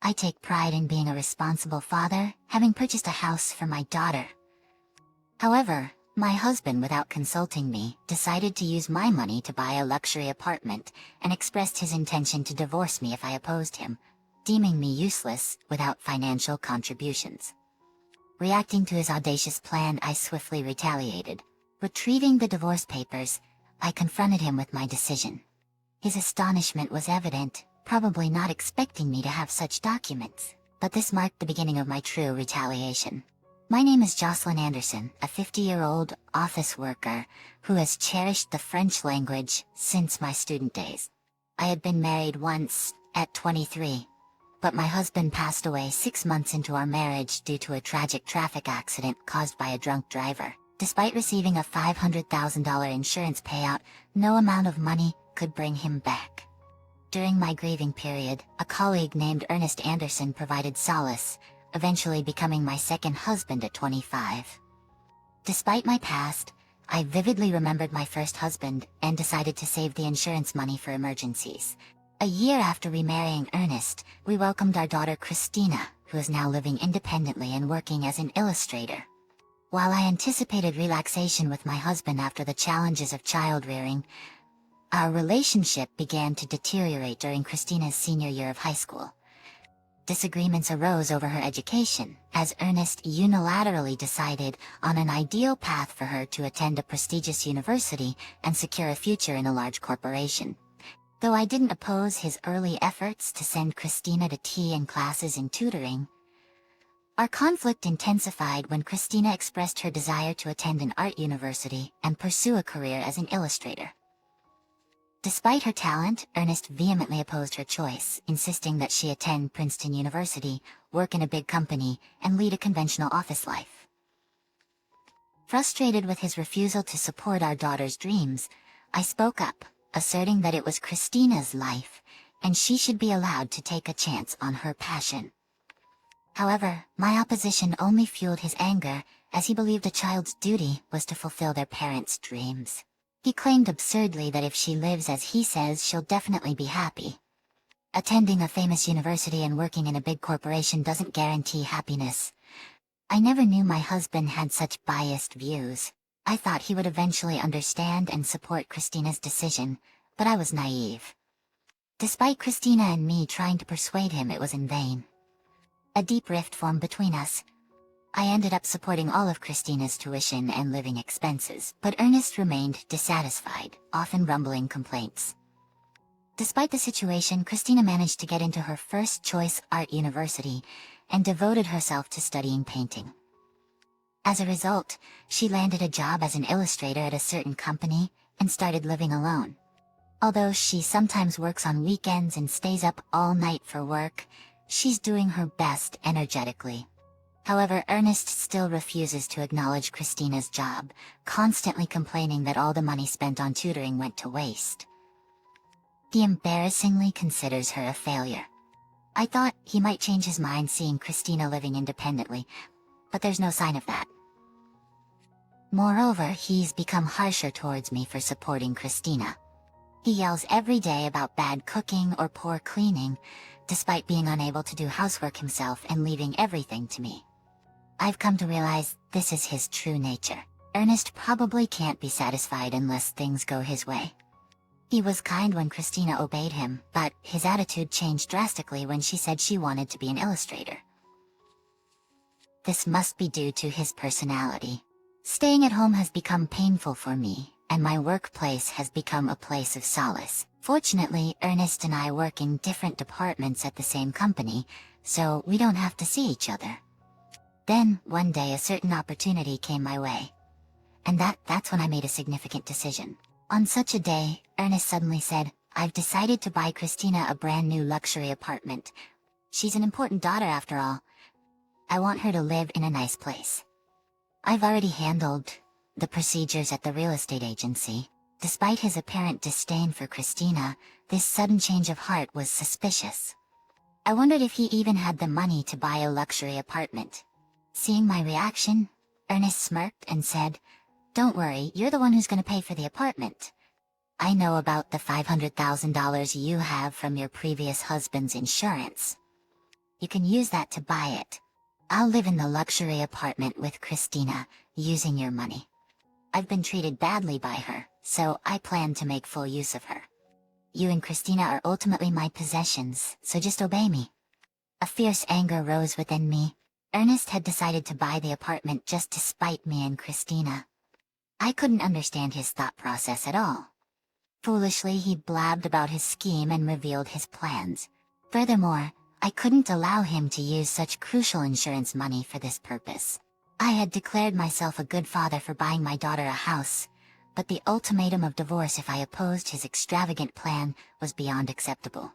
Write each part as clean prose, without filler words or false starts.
I take pride in being a responsible father, having purchased a house for my daughter. However, my husband, without consulting me, decided to use my money to buy a luxury apartment, and expressed his intention to divorce me if I opposed him, deeming me useless without financial contributions. Reacting to his audacious plan, I swiftly retaliated. Retrieving the divorce papers, I confronted him with my decision. His astonishment was evident, probably not expecting me to have such documents, but this marked the beginning of my true retaliation. My name is Jocelyn Anderson, a 50-year-old office worker who has cherished the French language since my student days. I had been married once, at 23, but my husband passed away 6 months into our marriage due to a tragic traffic accident caused by a drunk driver. Despite receiving a $500,000 insurance payout, no amount of money could bring him back. During my grieving period, a colleague named Ernest Anderson provided solace, eventually becoming my second husband at 25. Despite my past, I vividly remembered my first husband and decided to save the insurance money for emergencies. A year after remarrying Ernest, we welcomed our daughter Christina, who is now living independently and working as an illustrator. While I anticipated relaxation with my husband after the challenges of child-rearing, our relationship began to deteriorate during Christina's senior year of high school. Disagreements arose over her education, as Ernest unilaterally decided on an ideal path for her to attend a prestigious university and secure a future in a large corporation. Though I didn't oppose his early efforts to send Christina to tea and classes in tutoring, our conflict intensified when Christina expressed her desire to attend an art university and pursue a career as an illustrator. Despite her talent, Ernest vehemently opposed her choice, insisting that she attend Princeton University, work in a big company, and lead a conventional office life. Frustrated with his refusal to support our daughter's dreams, I spoke up, asserting that it was Christina's life, and she should be allowed to take a chance on her passion. However, my opposition only fueled his anger, as he believed a child's duty was to fulfill their parents' dreams. He claimed absurdly that if she lives as he says, she'll definitely be happy. Attending a famous university and working in a big corporation doesn't guarantee happiness. I never knew my husband had such biased views. I thought he would eventually understand and support Christina's decision, but I was naive. Despite Christina and me trying to persuade him, it was in vain. A deep rift formed between us. I ended up supporting all of Christina's tuition and living expenses, but Ernest remained dissatisfied, often rumbling complaints. Despite the situation, Christina managed to get into her first choice art university and devoted herself to studying painting. As a result, she landed a job as an illustrator at a certain company and started living alone. Although she sometimes works on weekends and stays up all night for work, she's doing her best energetically. However, Ernest still refuses to acknowledge Christina's job, constantly complaining that all the money spent on tutoring went to waste. He embarrassingly considers her a failure. I thought he might change his mind seeing Christina living independently, but there's no sign of that. Moreover, he's become harsher towards me for supporting Christina. He yells every day about bad cooking or poor cleaning, despite being unable to do housework himself and leaving everything to me. I've come to realize this is his true nature. Ernest probably can't be satisfied unless things go his way. He was kind when Christina obeyed him, but his attitude changed drastically when she said she wanted to be an illustrator. This must be due to his personality. Staying at home has become painful for me, and my workplace has become a place of solace. Fortunately, Ernest and I work in different departments at the same company, so we don't have to see each other. Then, one day a certain opportunity came my way. And that's when I made a significant decision. On such a day, Ernest suddenly said, "I've decided to buy Christina a brand new luxury apartment. She's an important daughter after all. I want her to live in a nice place." I've already handled the procedures at the real estate agency. Despite his apparent disdain for Christina, this sudden change of heart was suspicious. I wondered if he even had the money to buy a luxury apartment. Seeing my reaction, Ernest smirked and said, "Don't worry, you're the one who's going to pay for the apartment. I know about the $500,000 you have from your previous husband's insurance." You can use that to buy it. I'll live in the luxury apartment with Christina, using your money. I've been treated badly by her, so I plan to make full use of her. You and Christina are ultimately my possessions, so just obey me." A fierce anger rose within me. Ernest had decided to buy the apartment just to spite me and Christina. I couldn't understand his thought process at all. Foolishly, he blabbed about his scheme and revealed his plans. Furthermore, I couldn't allow him to use such crucial insurance money for this purpose. I had declared myself a good father for buying my daughter a house, but the ultimatum of divorce if I opposed his extravagant plan was beyond acceptable.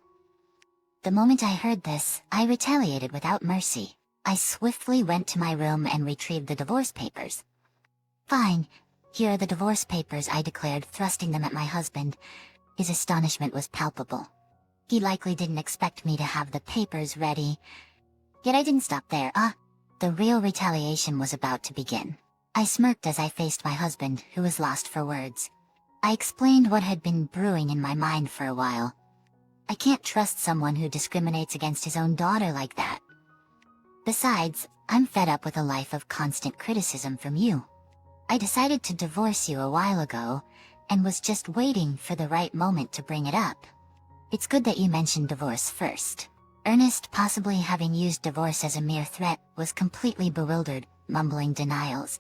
The moment I heard this, I retaliated without mercy. I swiftly went to my room and retrieved the divorce papers. "Fine, here are the divorce papers," I declared, thrusting them at my husband. His astonishment was palpable. He likely didn't expect me to have the papers ready. Yet I didn't stop there. The real retaliation was about to begin. I smirked as I faced my husband, who was lost for words. I explained what had been brewing in my mind for a while. I can't trust someone who discriminates against his own daughter like that. Besides, I'm fed up with a life of constant criticism from you. I decided to divorce you a while ago, and was just waiting for the right moment to bring it up. It's good that you mentioned divorce first." Ernest, possibly having used divorce as a mere threat, was completely bewildered, mumbling denials.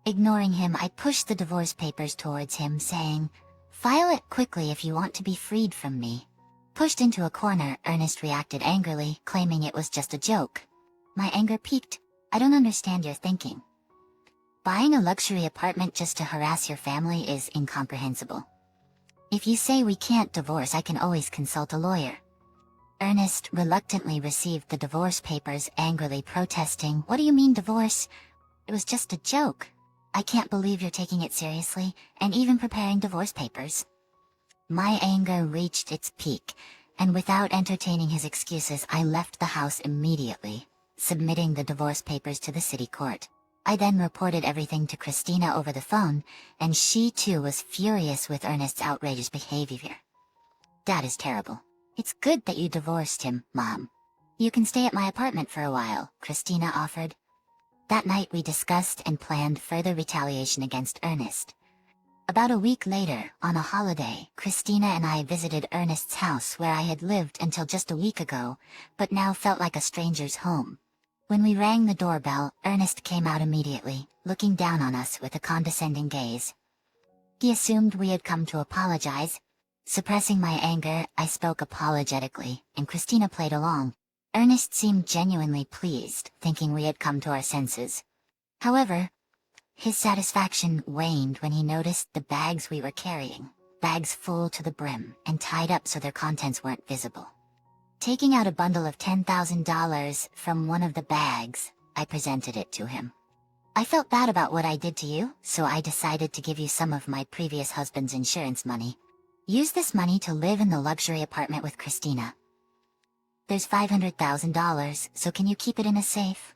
Ignoring him, I pushed the divorce papers towards him, saying, "File it quickly if you want to be freed from me." Pushed into a corner, Ernest reacted angrily, claiming it was just a joke. My anger peaked. "I don't understand your thinking. Buying a luxury apartment just to harass your family is incomprehensible. If you say we can't divorce, I can always consult a lawyer." Ernest reluctantly received the divorce papers, angrily protesting, "What do you mean divorce? It was just a joke. I can't believe you're taking it seriously, and even preparing divorce papers." My anger reached its peak, and without entertaining his excuses, I left the house immediately, submitting the divorce papers to the city court. I then reported everything to Christina over the phone, and she too was furious with Ernest's outrageous behavior. "That is terrible. It's good that you divorced him, Mom. You can stay at my apartment for a while," Christina offered. That night we discussed and planned further retaliation against Ernest. About a week later, on a holiday, Christina and I visited Ernest's house where I had lived until just a week ago, but now felt like a stranger's home. When we rang the doorbell, Ernest came out immediately, looking down on us with a condescending gaze. He assumed we had come to apologize. Suppressing my anger, I spoke apologetically, and Christina played along. Ernest seemed genuinely pleased, thinking we had come to our senses. However, his satisfaction waned when he noticed the bags we were carrying, bags full to the brim and tied up so their contents weren't visible. Taking out a bundle of $10,000 from one of the bags, I presented it to him. "I felt bad about what I did to you, so I decided to give you some of my previous husband's insurance money. Use this money to live in the luxury apartment with Christina. There's $500,000, so can you keep it in a safe?"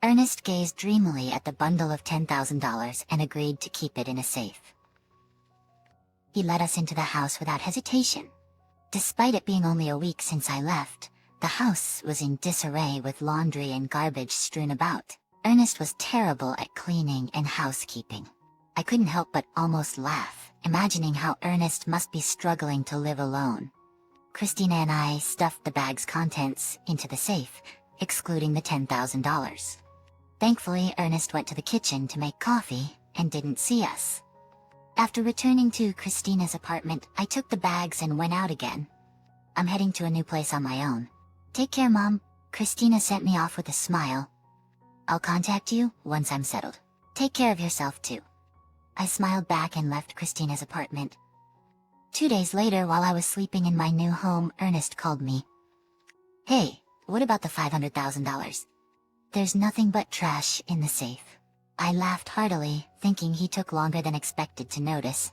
Ernest gazed dreamily at the bundle of $10,000 and agreed to keep it in a safe. He led us into the house without hesitation. Despite it being only a week since I left, the house was in disarray with laundry and garbage strewn about. Ernest was terrible at cleaning and housekeeping. I couldn't help but almost laugh, imagining how Ernest must be struggling to live alone. Christina and I stuffed the bag's contents into the safe, excluding the $10,000. Thankfully, Ernest went to the kitchen to make coffee and didn't see us. After returning to Christina's apartment, I took the bags and went out again. "I'm heading to a new place on my own. Take care, Mom." Christina sent me off with a smile. "I'll contact you once I'm settled. Take care of yourself too." I smiled back and left Christina's apartment. 2 days later, while I was sleeping in my new home, Ernest called me. "Hey, what about the $500,000? There's nothing but trash in the safe." I laughed heartily, thinking he took longer than expected to notice.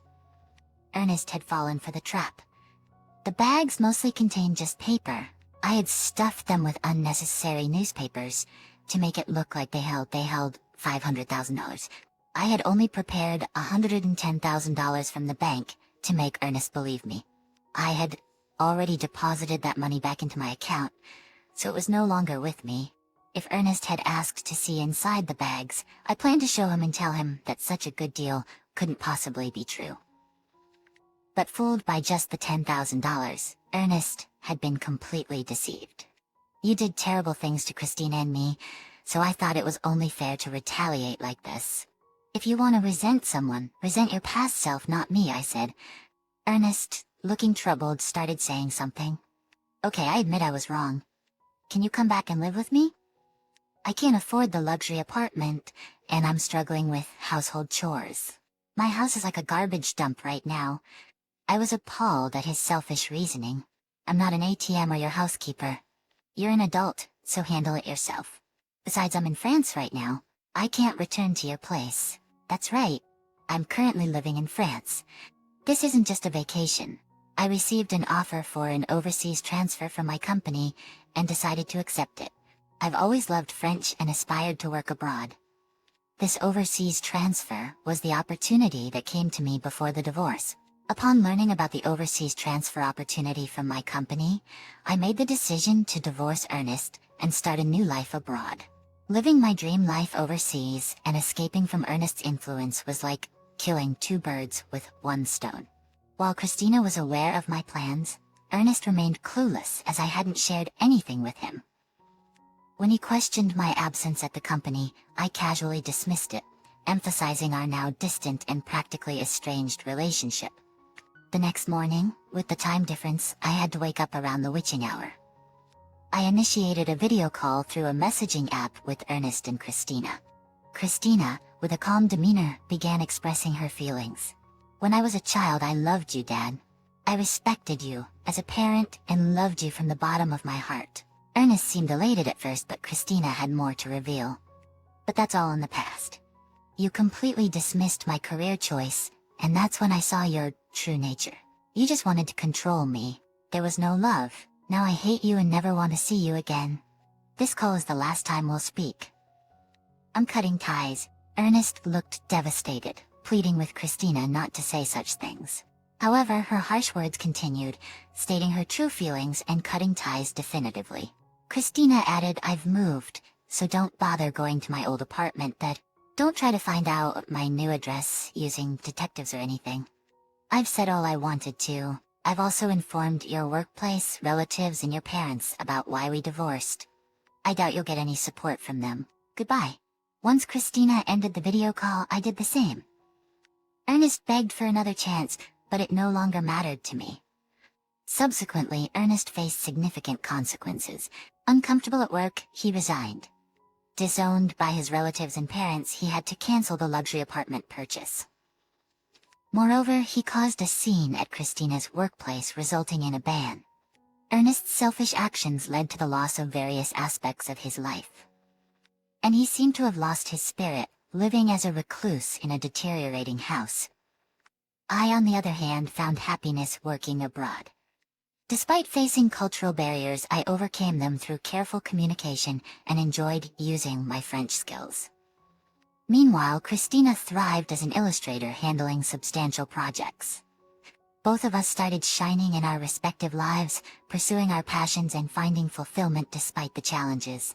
Ernest had fallen for the trap. The bags mostly contained just paper. I had stuffed them with unnecessary newspapers to make it look like they held $500,000. I had only prepared $110,000 from the bank to make Ernest believe me. I had already deposited that money back into my account, so it was no longer with me. If Ernest had asked to see inside the bags, I planned to show him and tell him that such a good deal couldn't possibly be true. But fooled by just the $10,000, Ernest had been completely deceived. You did terrible things to Christina and me, so I thought it was only fair to retaliate like this. If you want to resent someone, resent your past self, not me, I said. Ernest, looking troubled, started saying something. Okay, I admit I was wrong. Can you come back and live with me? I can't afford the luxury apartment, and I'm struggling with household chores. My house is like a garbage dump right now. I was appalled at his selfish reasoning. I'm not an ATM or your housekeeper. You're an adult, so handle it yourself. Besides, I'm in France right now. I can't return to your place. That's right. I'm currently living in France. This isn't just a vacation. I received an offer for an overseas transfer from my company and decided to accept it. I've always loved French and aspired to work abroad. This overseas transfer was the opportunity that came to me before the divorce. Upon learning about the overseas transfer opportunity from my company, I made the decision to divorce Ernest and start a new life abroad. Living my dream life overseas and escaping from Ernest's influence was like killing two birds with one stone. While Christina was aware of my plans, Ernest remained clueless as I hadn't shared anything with him. When he questioned my absence at the company, I casually dismissed it, emphasizing our now distant and practically estranged relationship. The next morning, with the time difference, I had to wake up around the witching hour. I initiated a video call through a messaging app with Ernest and Christina. Christina, with a calm demeanor, began expressing her feelings. When I was a child, I loved you, Dad. I respected you as a parent and loved you from the bottom of my heart. Ernest seemed elated at first, but Christina had more to reveal. But that's all in the past. You completely dismissed my career choice, and that's when I saw your true nature. You just wanted to control me. There was no love. Now I hate you and never want to see you again. This call is the last time we'll speak. I'm cutting ties. Ernest looked devastated, pleading with Christina not to say such things. However, her harsh words continued, stating her true feelings and cutting ties definitively. Christina added, I've moved, so don't bother going to my old apartment. Don't try to find out my new address using detectives or anything. I've said all I wanted to. I've also informed your workplace, relatives, and your parents about why we divorced. I doubt you'll get any support from them. Goodbye. Once Christina ended the video call, I did the same. Ernest begged for another chance, but it no longer mattered to me. Subsequently, Ernest faced significant consequences. Uncomfortable at work, he resigned. Disowned by his relatives and parents, he had to cancel the luxury apartment purchase. Moreover, he caused a scene at Christina's workplace, resulting in a ban. Ernest's selfish actions led to the loss of various aspects of his life. And he seemed to have lost his spirit, living as a recluse in a deteriorating house. I, on the other hand, found happiness working abroad. Despite facing cultural barriers, I overcame them through careful communication and enjoyed using my French skills. Meanwhile, Christina thrived as an illustrator handling substantial projects. Both of us started shining in our respective lives, pursuing our passions and finding fulfillment despite the challenges.